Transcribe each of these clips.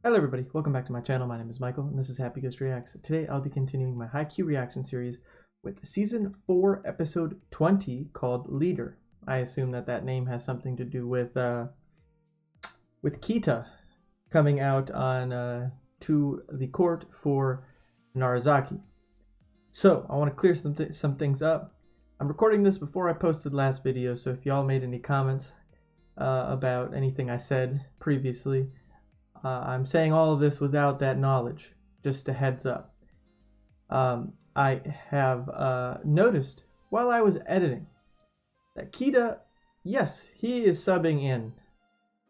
Hello everybody, welcome back to my channel. My name is Michael and this is Haikyuu Reacts. Today I'll be continuing my Haikyuu reaction series with Season 4 Episode 20 called Leader. I assume that name has something to do with Kita coming out on to the court for Inarizaki. So I want to clear some things up. I'm recording this before I posted last video, so if y'all made any comments about anything I said previously, I'm saying all of this without that knowledge, just a heads up. I have noticed while I was editing that Kita, yes, he is subbing in.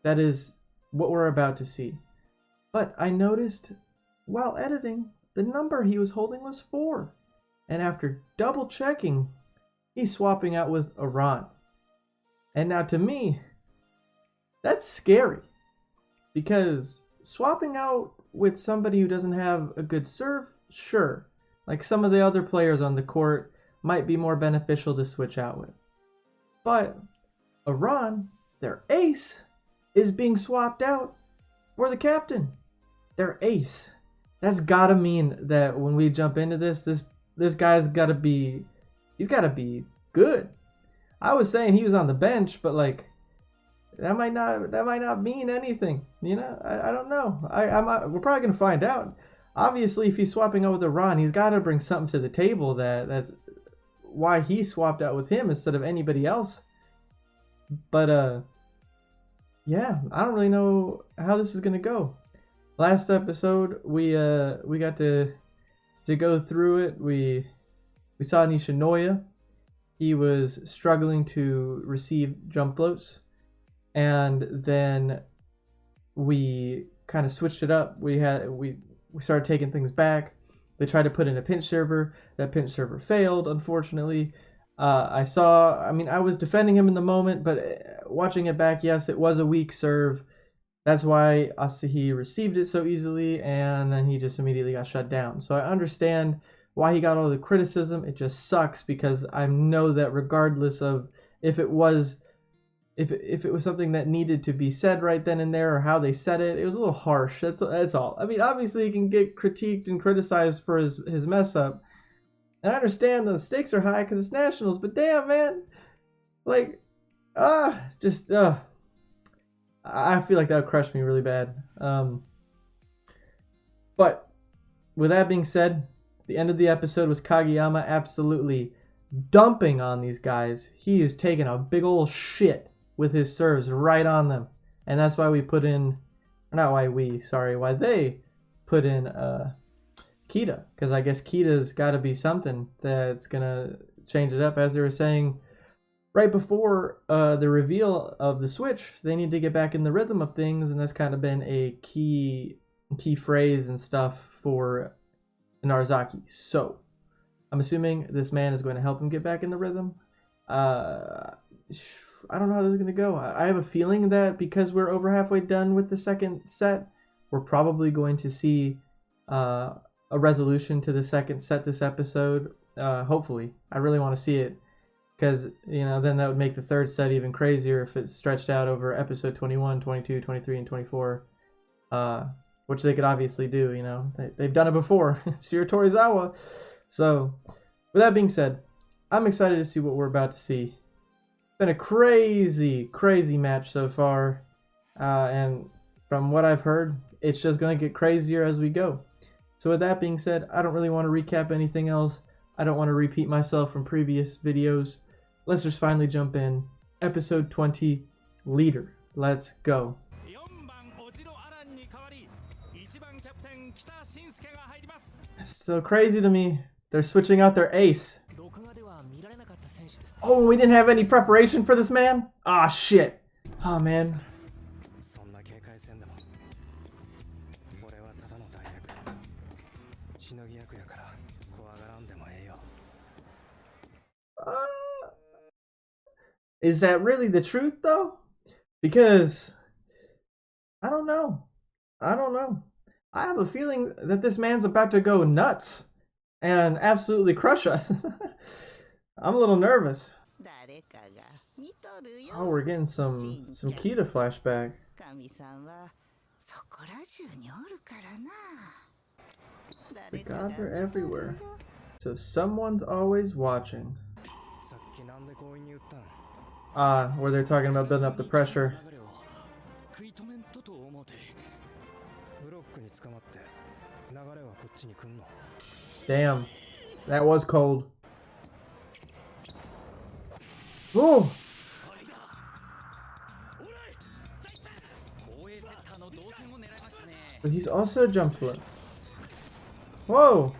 That is what we're about to see. But I noticed while editing, the number he was holding was 4. And after double checking, he's swapping out with Iran. And now to me, that's scary. Because swapping out with somebody who doesn't have a good serve, sure. Like some of the other players on the court might be more beneficial to switch out with. But Iran, their ace, is being swapped out for the captain. Their ace. That's gotta mean that when we jump into this guy's gotta be, he's gotta be good. I was saying he was on the bench, but like, that might not mean anything, you know. I don't know. We're probably gonna find out. Obviously, if he's swapping out with Iran, he's got to bring something to the table. That's why he swapped out with him instead of anybody else. But yeah, I don't really know how this is gonna go. Last episode, we got to go through it. We saw Nishinoya. He was struggling to receive jump floats. And then we kind of switched it up. We started taking things back. They tried to put in a pinch server. That pinch server failed, unfortunately. I was defending him in the moment, but watching it back, yes, it was a weak serve. That's why he received it so easily, and then he just immediately got shut down. So I understand why he got all the criticism. It just sucks because I know that regardless of if it was something that needed to be said right then and there, or how they said it, it was a little harsh. That's all. I mean, obviously he can get critiqued and criticized for his mess up. And I understand the stakes are high because it's nationals, but damn, man. Like, I feel like that would crush me really bad. But with that being said, the end of the episode was Kageyama absolutely dumping on these guys. He is taking a big old shit with his serves right on them. And that's why we put in, why they put in Kita. Because I guess Kita's got to be something that's going to change it up. As they were saying right before the reveal of the switch, they need to get back in the rhythm of things. And that's kind of been a key phrase and stuff for Inarizaki. So I'm assuming this man is going to help him get back in the rhythm. I don't know how this is going to go. I have a feeling that because we're over halfway done with the second set, we're probably going to see a resolution to the second set this episode. Hopefully. I really want to see it because, you know, then that would make the third set even crazier if it's stretched out over episode 21, 22, 23, and 24, which they could obviously do, you know. They've done it before. Shiro Torizawa. So, with that being said, I'm excited to see what we're about to see. Been a crazy match so far, and from what I've heard, it's just going to get crazier as we go. So with that being said, I don't really want to recap anything else. I don't want to repeat myself from previous videos. Let's just finally jump in. Episode 20, Leader. Let's go. It's so crazy to me. They're switching out their ace. Oh, we didn't have any preparation for this man? Ah, shit. Oh, man. Is that really the truth, though? Because I don't know. I have a feeling that this man's about to go nuts and absolutely crush us. I'm a little nervous. Oh, we're getting some Kita flashback. The gods are everywhere. So someone's always watching. Where they're talking about building up the pressure. Damn. That was cold. Whoa! But he's also a jump flip. Whoa!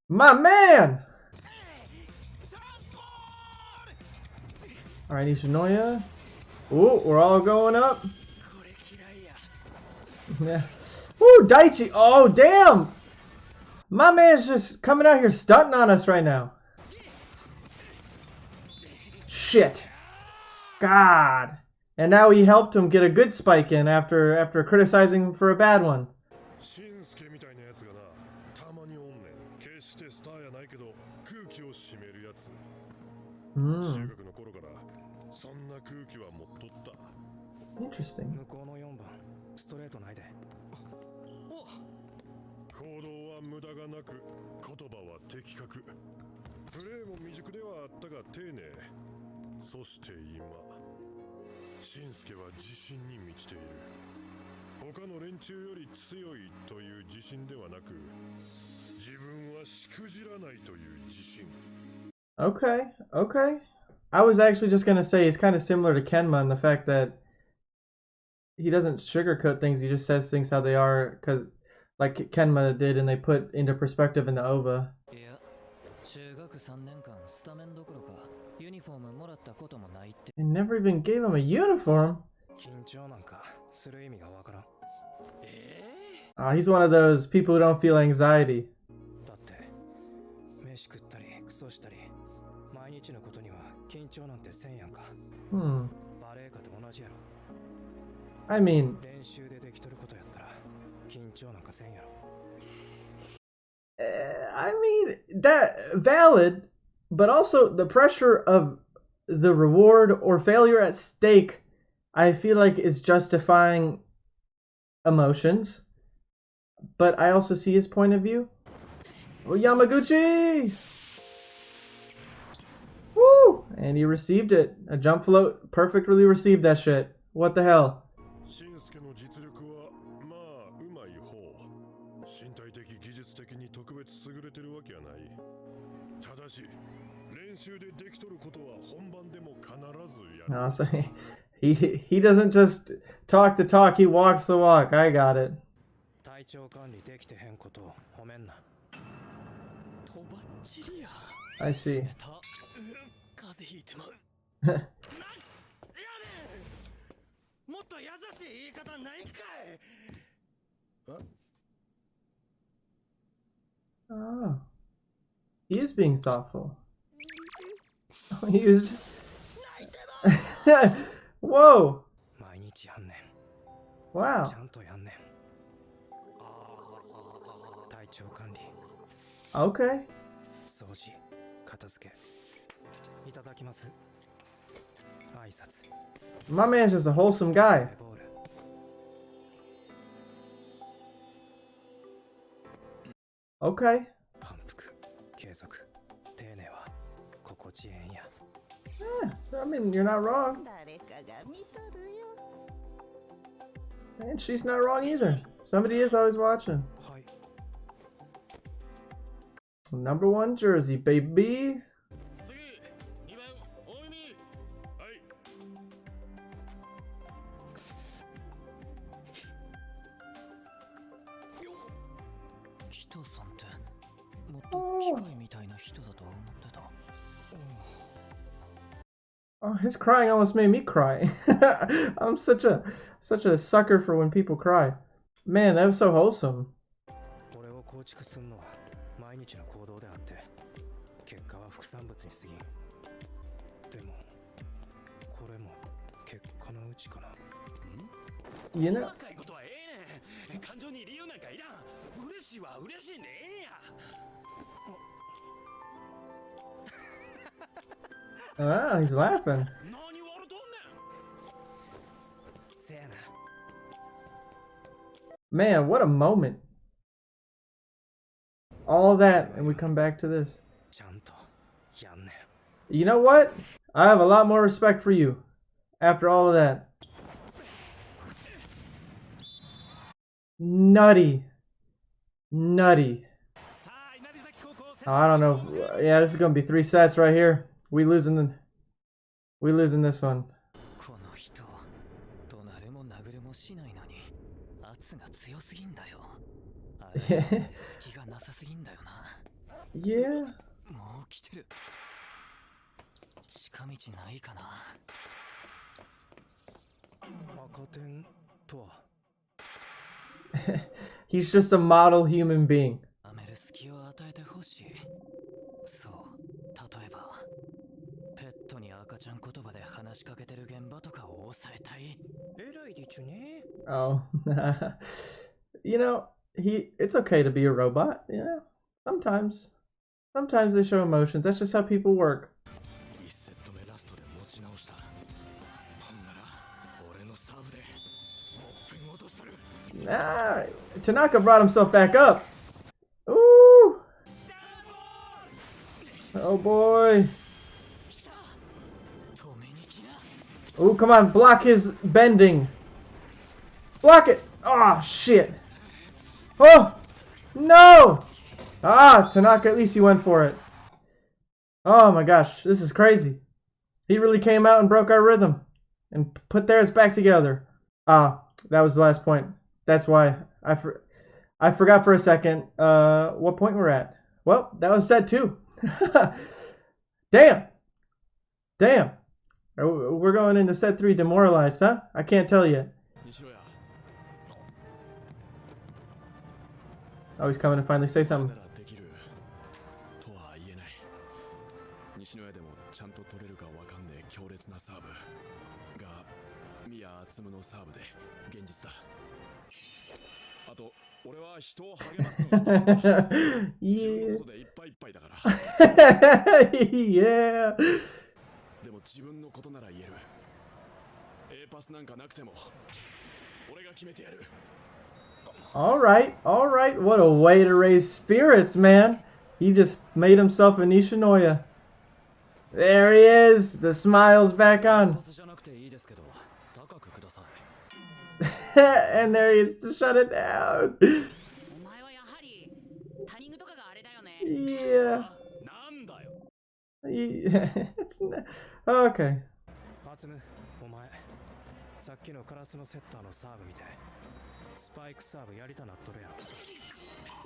My man! Alright, Nishinoya. Ooh, we're all going up. Yeah. Ooh, Daichi! Oh, damn! My man's just coming out here stunting on us right now. Shit. God. And now he helped him get a good spike in after criticizing him for a bad one. Interesting. Okay, okay. I was actually just gonna say it's kind of similar to Kenma in the fact that he doesn't sugarcoat things, he just says things how they are, cause like Kenma did, and they put into perspective in the OVA. They never even gave him a uniform. He's one of those people who don't feel anxiety. I mean, that valid, but also the pressure of the reward or failure at stake, I feel like is justifying emotions. But I also see his point of view. Oh, Yamaguchi! Woo! And he received it. A jump float perfectly received that shit. What the hell? No, so he doesn't just talk the talk, he walks the walk. I got it. I see. Oh. He is being thoughtful. Oh, he used... Whoa! Wow. Okay. My man's just a wholesome guy. Okay. Yeah, I mean, you're not wrong. And she's not wrong either. Somebody is always watching. Number 1 jersey, baby. Oh, his crying almost made me cry. I'm such a sucker for when people cry. Man, that was so wholesome. You know, he's laughing. Man, what a moment. All that, and we come back to this. You know what? I have a lot more respect for you after all of that. Nutty. Nutty. Oh, I don't know. Yeah, this is gonna be 3 sets right here. We losing this one. Yeah. Yeah. He's just a model human being. Oh. You know, it's okay to be a robot, you know? Sometimes they show emotions. That's just how people work. Nah, Tanaka brought himself back up. Ooh. Oh boy. Ooh, come on, block his bending. Block it. Oh, shit. Oh, no. Ah, Tanaka, at least he went for it. Oh my gosh, this is crazy. He really came out and broke our rhythm and put theirs back together. Ah, that was the last point. That's why I forgot for a second what point we're at. Well, that was set 2. Damn. We're going into set 3 demoralized, huh? I can't tell yet. Oh, he's coming to finally say something. Yeah. Yeah. All right. What a way to raise spirits, man. He just made himself a Nishinoya. There he is. The smile's back on. And there he is to shut it down. Yeah. Okay.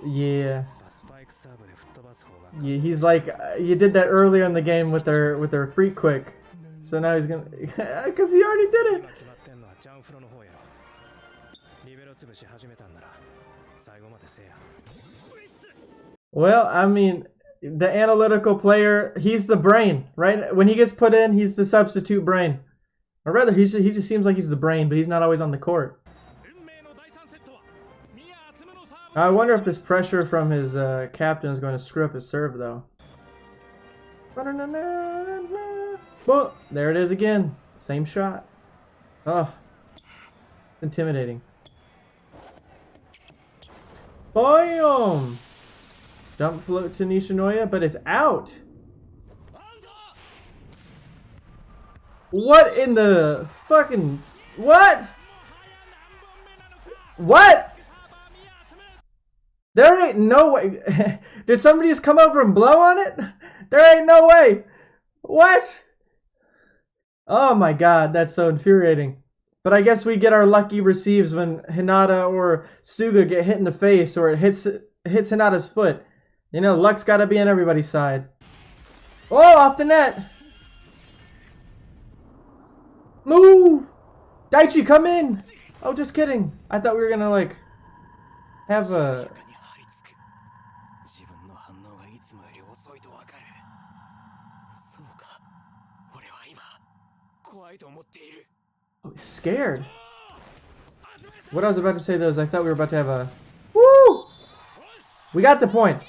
Yeah. Yeah, he's like, you did that earlier in the game with their free quick. So now he's gonna, because he already did it. Well, I mean, the analytical player, he's the brain, right? When he gets put in, he's the substitute brain. Or rather, he just seems like he's the brain, but he's not always on the court. I wonder if this pressure from his captain is going to screw up his serve, though. Well, there it is again. Same shot. Oh, intimidating. Boom! Dump float to Nishinoya, but it's out. What in the fucking... What? What? There ain't no way. Did somebody just come over and blow on it? There ain't no way. What? Oh my god, that's so infuriating. But I guess we get our lucky receives when Hinata or Suga get hit in the face, or it hits Hinata's foot. You know, luck's gotta be on everybody's side. Oh, off the net. Move! Daichi, come in! Oh, just kidding. I thought we were gonna, like, have a... Oh, he's scared. What I was about to say, though, is I thought we were about to have a... Woo! We got the point.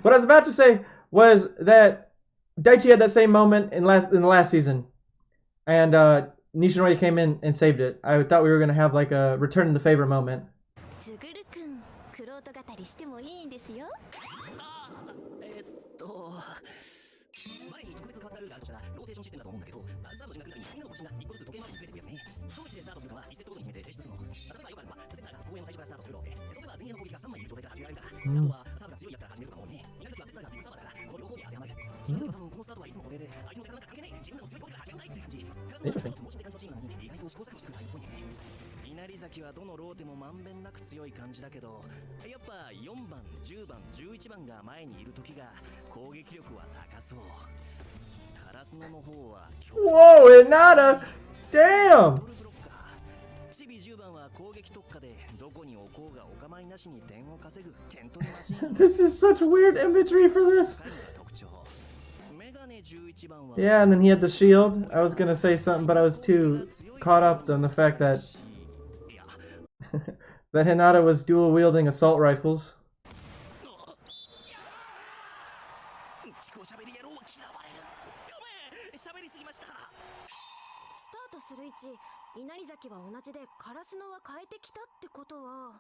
What I was about to say was that Daichi had that same moment in the last season. And Nishinoya came in and saved it. I thought we were going to have like a return in the favor moment. 前に特別変わったルールがあるとしたらローテーションシステムだと思うんだけど、サーブ時が来るたびにみんなのポジションが1個ずつ時計回りにずれてくるやつね。どの位置でスタートするかは1セットごとに決めて提出するの。例えばよくあるのはセッターが公園の最初からスタートするローで、そうすれば前衛の攻撃が3枚いる状態から始められるから、あとはサーブが強いやつから始めるとかも多いね。稲崎はセッターがビッグサーバーだから、この両方に当てはまる。稲崎は多分このスタートはいつも固定で、相手の味方なんか関係ない、自分らの強いポイントから始めないって感じ。クラスのモーションって感じのチームなのに、意外と試行錯誤してくるタイプっぽいね。稲崎はどのローテもまんべんなく強い感じだけど、やっぱ4番、10番、11番が前にいる時が攻撃力は高そう。Karasunoの方は Whoa, Inada! Damn! チビ10番は攻撃特化でどこに置こうがお構いなしに点を稼ぐ点取りマシン。This is such weird imagery for this. Yeah, and then he had the shield. I was gonna say something, but I was too caught up on the fact that that Hinata was dual wielding assault rifles. する位置、稲荷崎は同じでカラスノは変えてきたってことは、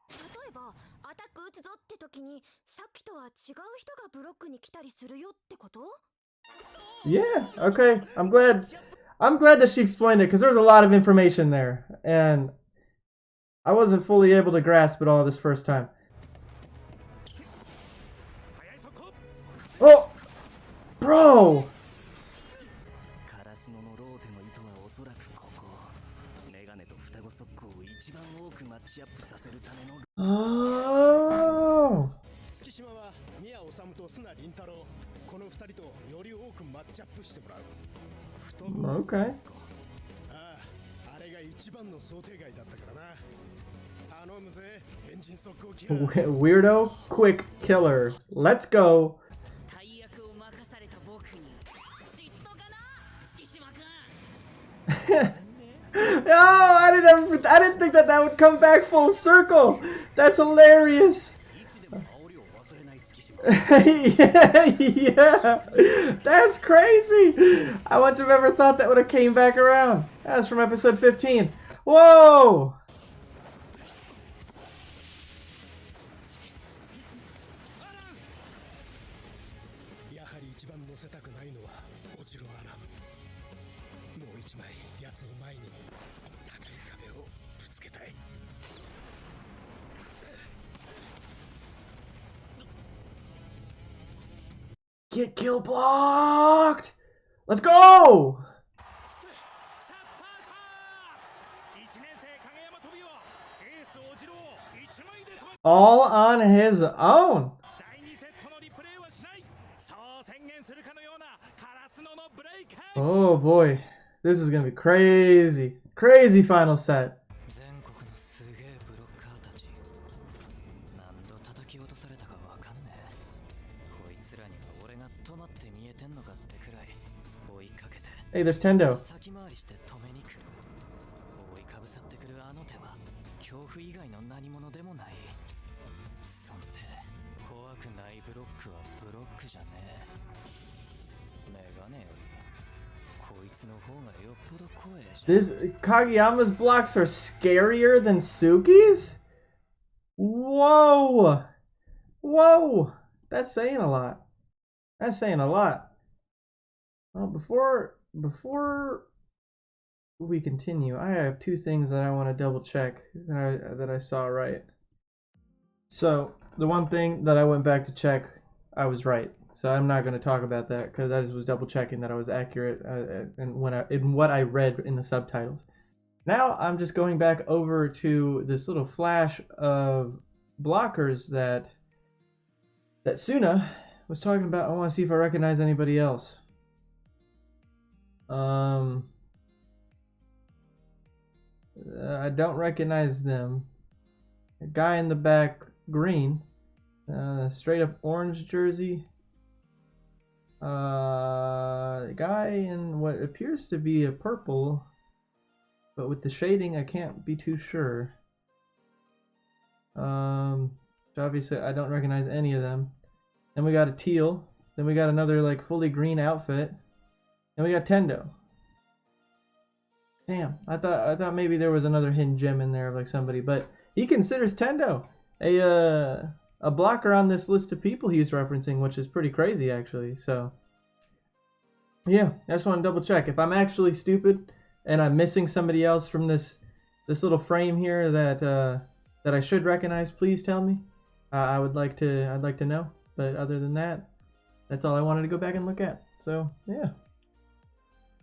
例えばアタック打つぞって時にさっきとは違う人がブロックに来たりするよってこと？ Yeah, okay. I'm glad that she explained it because there was a lot of information there and I wasn't fully able to grasp it all this first time. Oh! Bro! Oh! Okay. Weirdo quick killer. Let's go. No, I didn't think that would come back full circle. That's hilarious. Yeah, that's crazy. I wouldn't have ever thought that would have came back around. That's from episode 15. Whoa. Get kill blocked! Let's go! All on his own. Oh boy, this is gonna be crazy. Crazy final set. Hey, there's Tendo. This Kageyama's blocks are scarier than Suki's? Whoa! Whoa! That's saying a lot. That's saying a lot. Well, before we continue, I have two things that I want to double check that I saw right. So the one thing that I went back to check, I was right. So I'm not going to talk about that because I just was double checking that I was accurate in what I read in the subtitles. Now I'm just going back over to this little flash of blockers that Suna was talking about. I want to see if I recognize anybody else. I don't recognize them. A guy in the back, green, straight up orange jersey. A guy in what appears to be a purple, but with the shading, I can't be too sure. Obviously, I don't recognize any of them. Then we got a teal. Then we got another like fully green outfit. And we got Tendo. Damn, I thought maybe there was another hidden gem in there of like somebody, but he considers Tendo a blocker on this list of people he was referencing, which is pretty crazy actually. So yeah, I just want to double check if I'm actually stupid and I'm missing somebody else from this little frame here that I should recognize. Please tell me. I'd like to know. But other than that, that's all I wanted to go back and look at. So yeah.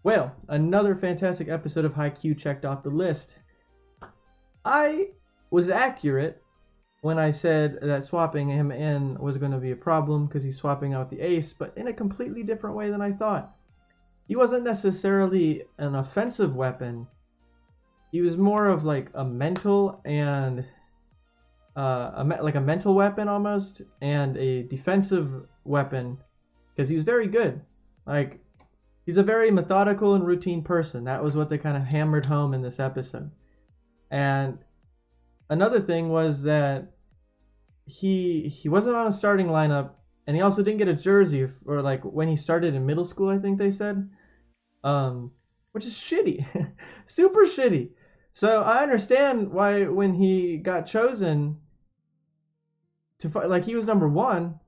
Well, another fantastic episode of Haikyuu checked off the list. I was accurate when I said that swapping him in was going to be a problem because he's swapping out the ace, but in a completely different way than I thought. He wasn't necessarily an offensive weapon. He was more of like a mental and like a mental weapon almost, and a defensive weapon because he was very good. Like, he's a very methodical and routine person. That was what they kind of hammered home in this episode. And another thing was that he wasn't on a starting lineup, and he also didn't get a jersey for like when he started in middle school, I think they said, which is shitty, super shitty. So I understand why when he got chosen to fight, like he was number 1,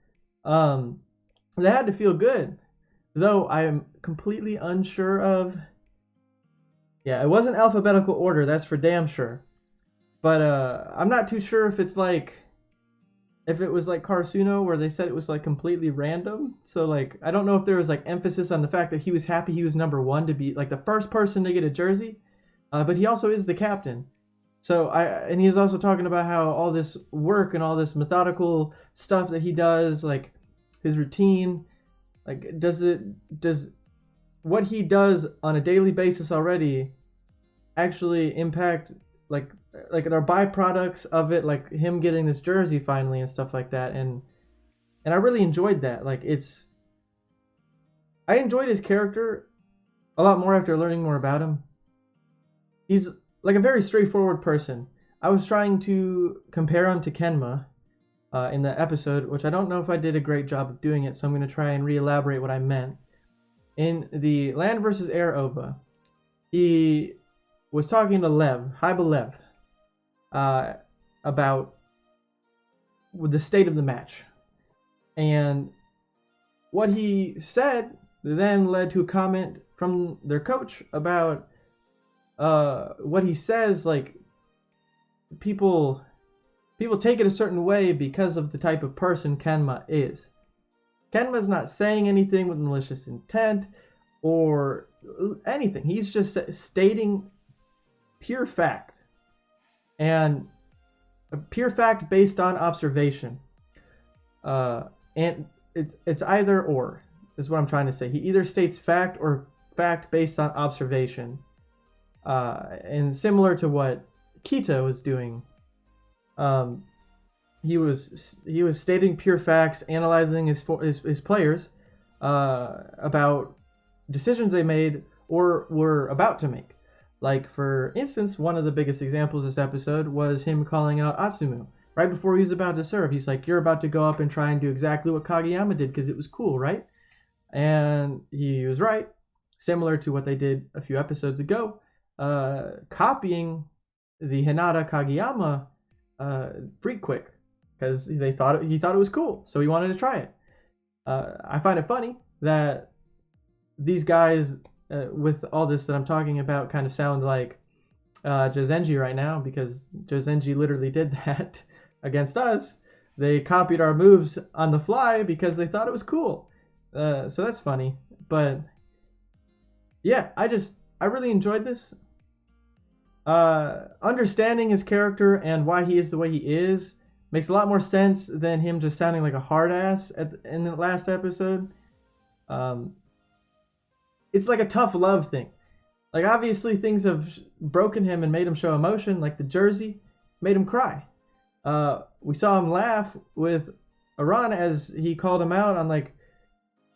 they had to feel good. Though I am completely unsure of. Yeah, it wasn't alphabetical order, that's for damn sure. But I'm not too sure if it's like, if it was like Karasuno where they said it was like completely random. So like, I don't know if there was like emphasis on the fact that he was happy he was number 1 to be like the first person to get a jersey. But he also is the captain. So and he was also talking about how all this work and all this methodical stuff that he does, like his routine, like does what he does on a daily basis already actually impact like our byproducts of it, like him getting this jersey finally and stuff like that. And I really enjoyed that. Like I enjoyed his character a lot more after learning more about him. He's like a very straightforward person. I was trying to compare him to Kenma in the episode, which I don't know if I did a great job of doing it, so I'm going to try and re-elaborate what I meant. In the Land vs. Air OVA, he was talking to Haiba Lev, about the state of the match. And what he said then led to a comment from their coach about what he says, like people take it a certain way because of the type of person Kenma is. Kenma's not saying anything with malicious intent or anything. He's just stating pure fact. And a pure fact based on observation. And it's either or, is what I'm trying to say. He either states fact or fact based on observation. And similar to what Kita was doing. He was stating pure facts, analyzing his players about decisions they made or were about to make. Like, for instance, one of the biggest examples this episode was him calling out Atsumu right before he was about to serve. He's like, "You're about to go up and try and do exactly what Kageyama did because it was cool, right?" And he was right, similar to what they did a few episodes ago, copying the Hinata Kageyama Freak Quick. Because he thought it was cool, so he wanted to try it. I find it funny that these guys, with all this that I'm talking about, kind of sound like Jozenji right now, because Jozenji literally did that against us. They copied our moves on the fly because they thought it was cool. So that's funny. But yeah, I really enjoyed this. Understanding his character and why he is the way he is makes a lot more sense than him just sounding like a hard ass in the last episode. It's like a tough love thing. Like, obviously things have broken him and made him show emotion, like the jersey made him cry. We saw him laugh with Aran as he called him out on, like,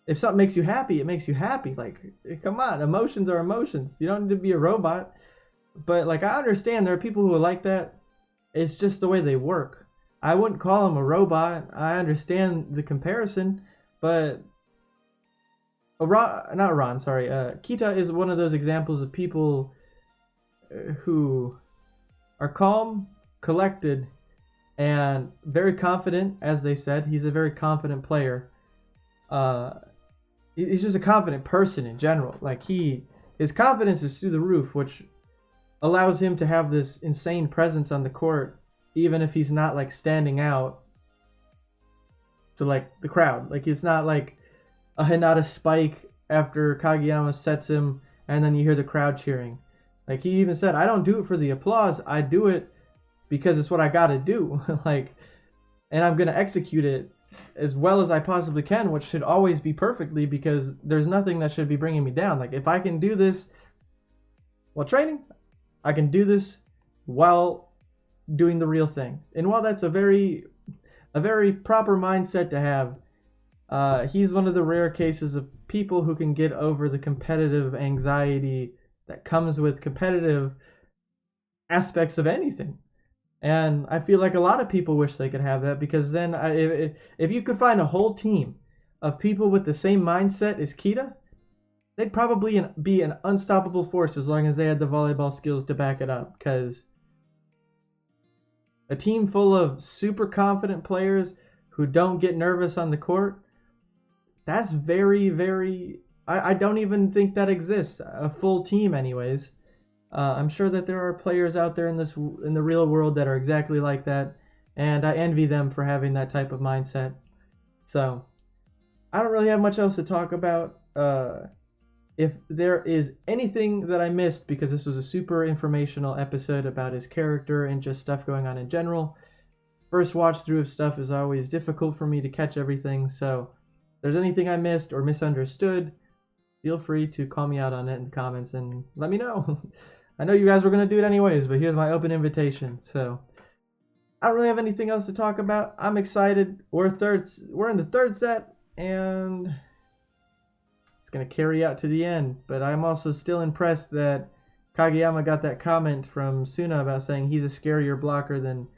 if something makes you happy, it makes you happy. Like, come on, emotions are emotions. You don't need to be a robot. But, like, I understand there are people who are like that. It's just the way they work. I wouldn't call him a robot. I understand the comparison, but Kita is one of those examples of people who are calm, collected, and very confident, as they said. He's a very confident player. He's just a confident person in general. Like his confidence is through the roof, which allows him to have this insane presence on the court, even if he's not like standing out to like the crowd. Like it's not like a Hinata spike after Kageyama sets him and then you hear the crowd cheering. Like he even said, I don't do it for the applause. I do it because it's what I gotta do. Like, and I'm gonna execute it as well as I possibly can, which should always be perfectly, because there's nothing that should be bringing me down. Like if I can do this while training, I can do this while doing the real thing. And while that's a very proper mindset to have, he's one of the rare cases of people who can get over the competitive anxiety that comes with competitive aspects of anything. And I feel like a lot of people wish they could have that, because then if you could find a whole team of people with the same mindset as Kita, they'd probably be an unstoppable force as long as they had the volleyball skills to back it up. Because a team full of super confident players who don't get nervous on the court, that's very, very... I don't even think that exists. A full team anyways. I'm sure that there are players out there in the real world that are exactly like that, and I envy them for having that type of mindset. So, I don't really have much else to talk about. If there is anything that I missed, because this was a super informational episode about his character and just stuff going on in general, first watch through of stuff is always difficult for me to catch everything, so if there's anything I missed or misunderstood, feel free to call me out on it in the comments and let me know. I know you guys were going to do it anyways, but here's my open invitation. So, I don't really have anything else to talk about. I'm excited. We're in the third set, and it's going to carry out to the end. But I'm also still impressed that Kageyama got that comment from Suna about saying he's a scarier blocker than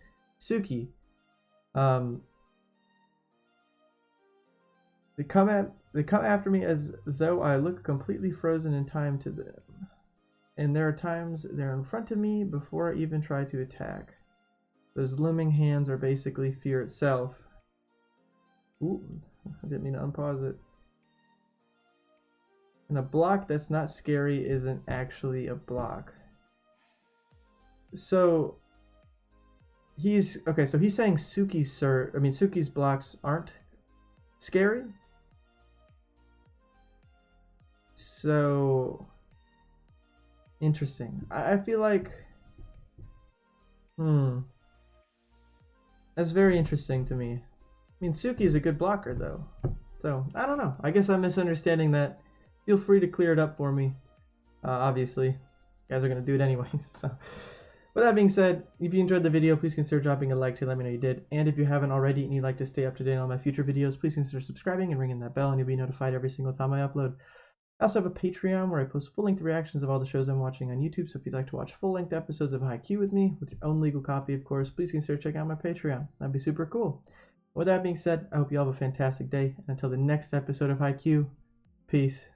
Suki. They come after me as though I look completely frozen in time to them. And there are times they're in front of me before I even try to attack. Those looming hands are basically fear itself. Ooh, I didn't mean to unpause it. And a block that's not scary isn't actually a block. So he's saying Suki's blocks aren't scary. So interesting. I feel like that's very interesting to me. I mean, Suki's a good blocker though. So I don't know. I guess I'm misunderstanding that. Feel free to clear it up for me. Obviously, you guys are gonna do it anyways. So with that being said, if you enjoyed the video, please consider dropping a like to let me know you did. And if you haven't already and you'd like to stay up to date on my future videos, please consider subscribing and ringing that bell, and you'll be notified every single time I upload. I also have a Patreon where I post full-length reactions of all the shows I'm watching on YouTube, so if you'd like to watch full-length episodes of Haikyuu with me, with your own legal copy of course, please consider checking out my Patreon. That'd be super cool. With that being said, I hope you all have a fantastic day, and until the next episode of Haikyuu, peace.